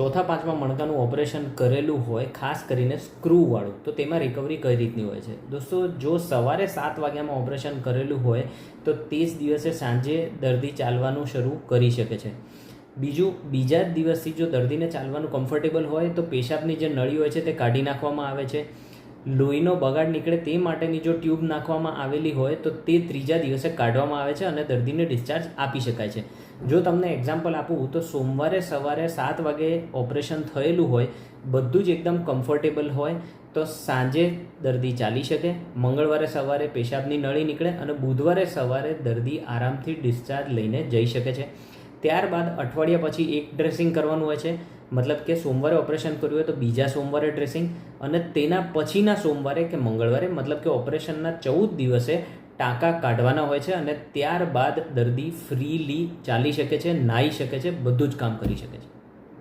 ચોથા પાંચમા મણકાનું ઓપરેશન કરેલું હોય, ખાસ કરીને સ્ક્રૂવાળું, તો તેમાં રિકવરી કઈ રીતની હોય છે? દોસ્તો, જો સવારે 7 વાગ્યામાં ઓપરેશન કરેલું હોય તો તે જ દિવસે સાંજે દર્દી ચાલવાનું શરૂ કરી શકે છે. બીજું, બીજા જ દિવસથી જો દર્દીને ચાલવાનું કમ્ફર્ટેબલ હોય તો પેશાબની જે નળી હોય છે તે કાઢી નાખવામાં આવે છે. લોહીનો બગાડ નીકળે તે માટેની જો ટ્યુબ નાખવામાં આવેલી હોય તો તે ત્રીજા દિવસે કાઢવામાં આવે છે અને દર્દીને ડિસ્ચાર્જ આપી શકાય છે. જો તમને એક્ઝામ્પલ આપું તો સોમવારે સવારે 7 વાગે ઓપરેશન થયેલું હોય, બધું જ એકદમ કમ્ફર્ટેબલ હોય તો સાંજે દર્દી ચાલી શકે, મંગળવારે સવારે પેશાબની નળી નીકળે અને બુધવારે સવારે દર્દી આરામથી ડિસ્ચાર્જ લઈને જઈ શકે છે. ત્યારબાદ અઠવાડિયા પછી એક ડ્રેસિંગ કરવાનું હોય છે, મતલબ કે સોમવારે ઓપરેશન કર્યું હોય તો બીજા સોમવારે ડ્રેસિંગ, અને તેના પછીના સોમવારે કે મંગળવારે, મતલબ કે ઓપરેશનના 14 દિવસે ટાંકા કાઢવાના હોય છે અને ત્યારબાદ દર્દી ફ્રીલી ચાલી શકે છે, નાહી શકે છે, બધું જ કામ કરી શકે છે.